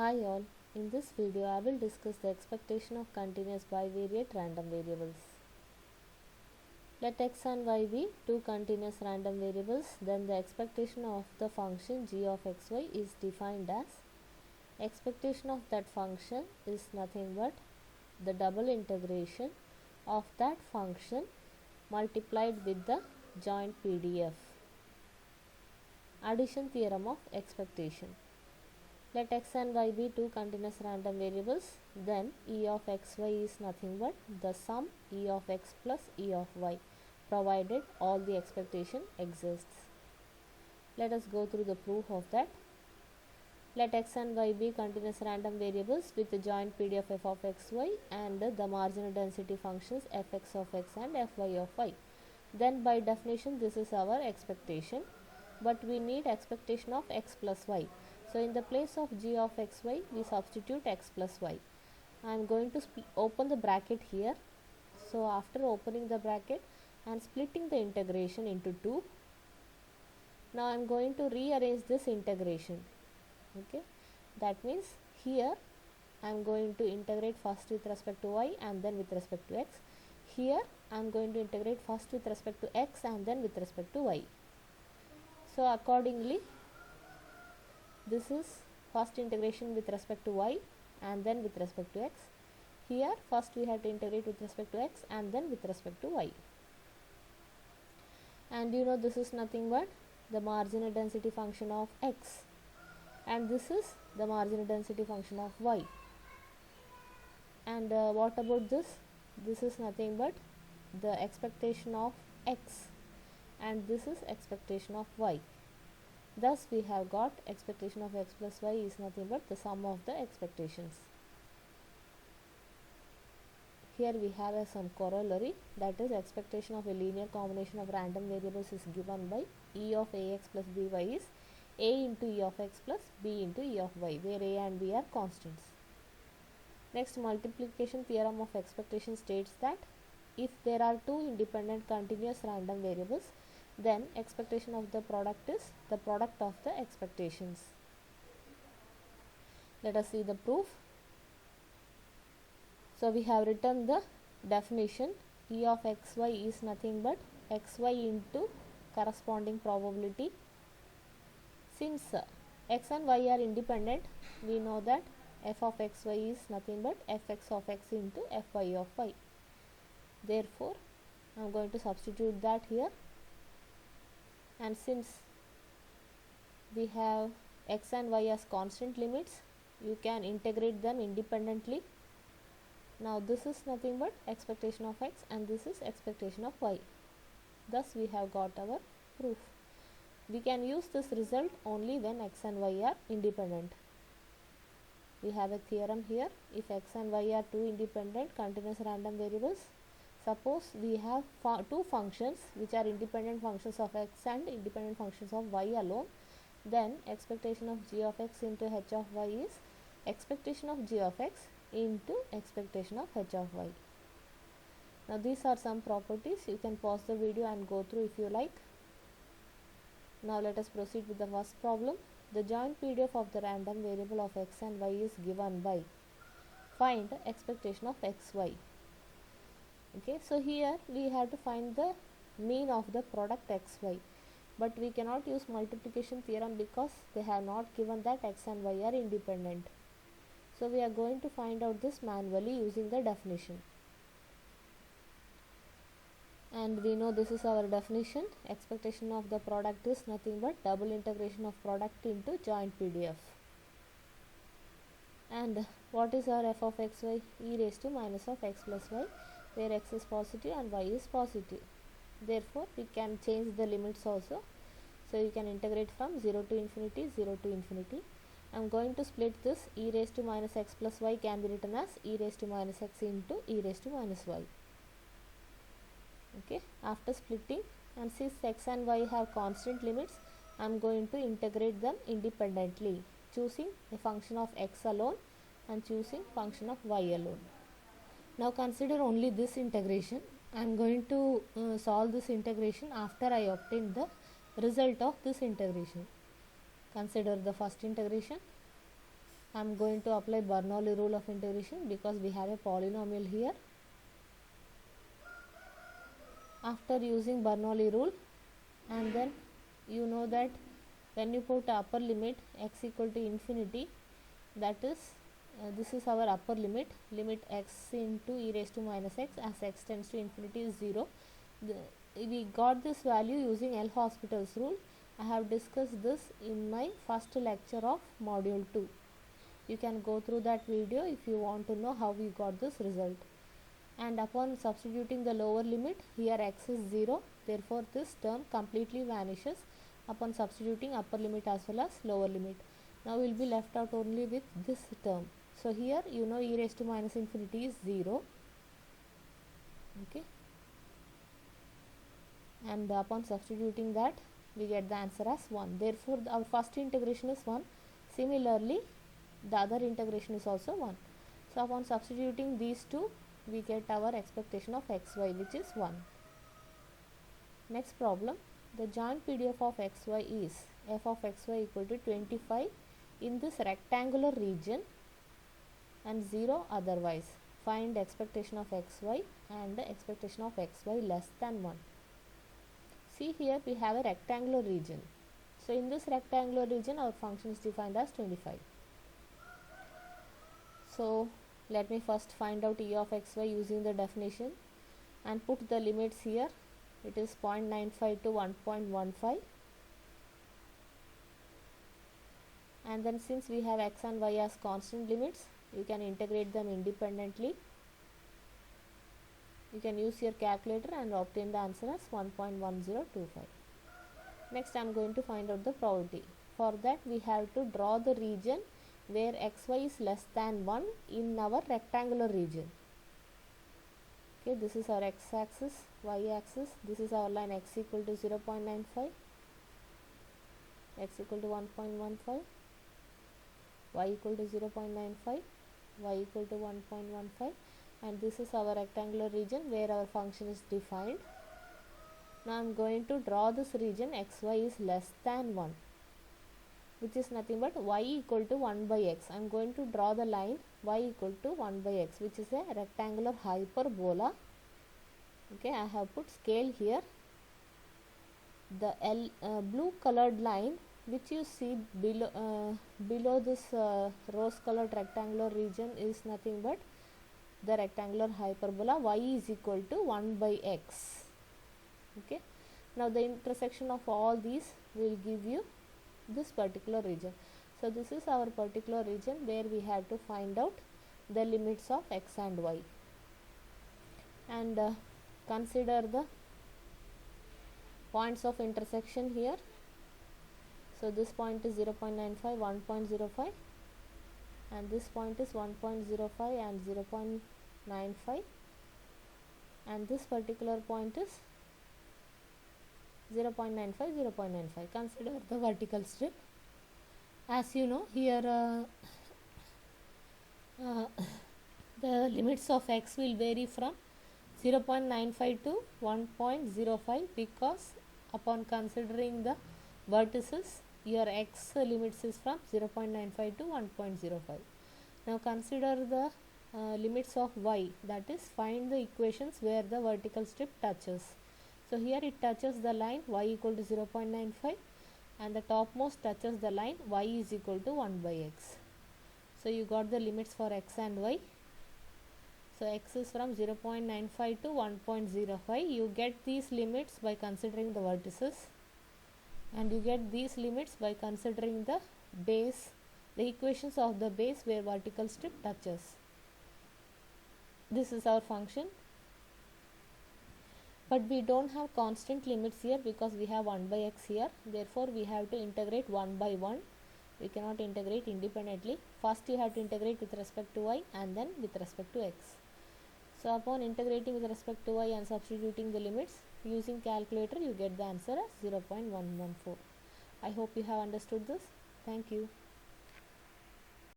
Hi all, in this video I will discuss the expectation of continuous bivariate random variables. Let x and y be two continuous random variables, then the expectation of the function g of xy is defined as expectation of that function is nothing but the double integration of that function multiplied with the joint PDF. Addition theorem of expectation. Let x and y be two continuous random variables, then e of xy is nothing but the sum e of x plus e of y, provided all the expectation exists. Let us go through the proof of that. Let x and y be continuous random variables with the joint PDF f of xy and the marginal density functions fx of x and fy of y. Then by definition this is our expectation, but we need expectation of x plus y. So in the place of g of xy we substitute x plus y. I am going to open the bracket here. So after opening the bracket and splitting the integration into 2, now I am going to rearrange this integration. Okay, that means here I am going to integrate first with respect to y and then with respect to x. Here I am going to integrate first with respect to x and then with respect to y. So accordingly, this is first integration with respect to y and then with respect to x. Here first we have to integrate with respect to x and then with respect to y. And you know this is nothing but the marginal density function of x, and this is the marginal density function of y. And what about this? This is nothing but the expectation of x, and this is expectation of y. Thus we have got expectation of x plus y is nothing but the sum of the expectations. Here we have some corollary, that is expectation of a linear combination of random variables is given by e of ax plus by is a into e of x plus b into e of y, where a and b are constants. Next, multiplication theorem of expectation states that if there are two independent continuous random variables, then expectation of the product is the product of the expectations. Let us see the proof. So we have written the definition. E of xy is nothing but xy into corresponding probability. Since x and y are independent, we know that f of xy is nothing but fx of x into fy of y. Therefore, I am going to substitute that here. And since we have x and y as constant limits, you can integrate them independently. Now this is nothing but expectation of x and this is expectation of y. Thus we have got our proof. We can use this result only when x and y are independent. We have a theorem here. If x and y are two independent continuous random variables, suppose we have two functions which are independent functions of x and independent functions of y alone, then expectation of g of x into h of y is expectation of g of x into expectation of h of y. Now these are some properties. You can pause the video and go through if you like. Now let us proceed with the first problem. The joint PDF of the random variable of x and y is given by find expectation of xy. Okay, so here we have to find the mean of the product xy, but we cannot use multiplication theorem because they have not given that x and y are independent. So we are going to find out this manually using the definition. And we know this is our definition. Expectation of the product is nothing but double integration of product into joint PDF. And what is our f of xy? E raised to minus of x plus y, where x is positive and y is positive. Therefore we can change the limits also. So you can integrate from 0 to infinity, 0 to infinity. I am going to split this. E raised to minus x plus y can be written as e raised to minus x into e raised to minus y. Okay, after splitting, and since x and y have constant limits, I am going to integrate them independently, choosing a function of x alone and choosing function of y alone. Now consider only this integration. I am going to solve this integration after I obtain the result of this integration. Consider the first integration. I'm going to apply Bernoulli rule of integration because we have a polynomial here. After using Bernoulli rule, and then you know that when you put upper limit x equal to infinity, that is this is our upper limit, limit x into e raised to minus x as x tends to infinity is 0. We got this value using L'Hospital's rule. I have discussed this in my first lecture of module 2. You can go through that video if you want to know how we got this result. And upon substituting the lower limit, here x is 0, therefore this term completely vanishes upon substituting upper limit as well as lower limit. Now we will be left out only with this term. So here you know e raised to minus infinity is 0. Okay. And upon substituting that, we get the answer as 1. Therefore our first integration is 1. Similarly, the other integration is also 1. So upon substituting these two, we get our expectation of xy, which is 1. Next problem, the joint PDF of xy is f of xy equal to 25 in this rectangular region and 0 otherwise. Find expectation of xy and the expectation of xy less than 1. See, here we have a rectangular region. So in this rectangular region, our function is defined as 25. So let me first find out e of xy using the definition and put the limits here. It is 0.95 to 1.15. And then since we have x and y as constant limits, you can integrate them independently. You can use your calculator and obtain the answer as 1.1025. Next I am going to find out the probability. For that we have to draw the region where xy is less than 1 in our rectangular region. Okay, this is our x-axis, y-axis. This is our line x equal to 0.95, x equal to 1.15, y equal to 0.95, y equal to 1.15, and this is our rectangular region where our function is defined. Now I am going to draw this region xy is less than 1, which is nothing but y equal to 1 by x. I am going to draw the line y equal to 1 by x, which is a rectangular hyperbola. Okay, I have put scale here. The blue colored line which you see below this rose colored rectangular region is nothing but the rectangular hyperbola y is equal to 1 by x. Okay, now the intersection of all these will give you this particular region. So this is our particular region where we have to find out the limits of x and y, and consider the points of intersection here. So this point is 0.95, 1.05, and this point is 1.05 and 0.95, and this particular point is 0.95, 0.95. Consider the vertical strip. As you know, here the limits of x will vary from 0.95 to 1.05 because upon considering the vertices, your x limits is from 0.95 to 1.05. Now consider the limits of y, that is find the equations where the vertical strip touches. So here it touches the line y equal to 0.95 and the topmost touches the line y is equal to 1 by x. So you got the limits for x and y. So x is from 0.95 to 1.05. You get these limits by considering the vertices, and you get these limits by considering the base, the equations of the base where vertical strip touches. This is our function, but we don't have constant limits here because we have 1 by x here. Therefore we have to integrate 1 by 1. We cannot integrate independently. First you have to integrate with respect to y and then with respect to x. So upon integrating with respect to y and substituting the limits using calculator, you get the answer as 0.114. I hope you have understood this. Thank you.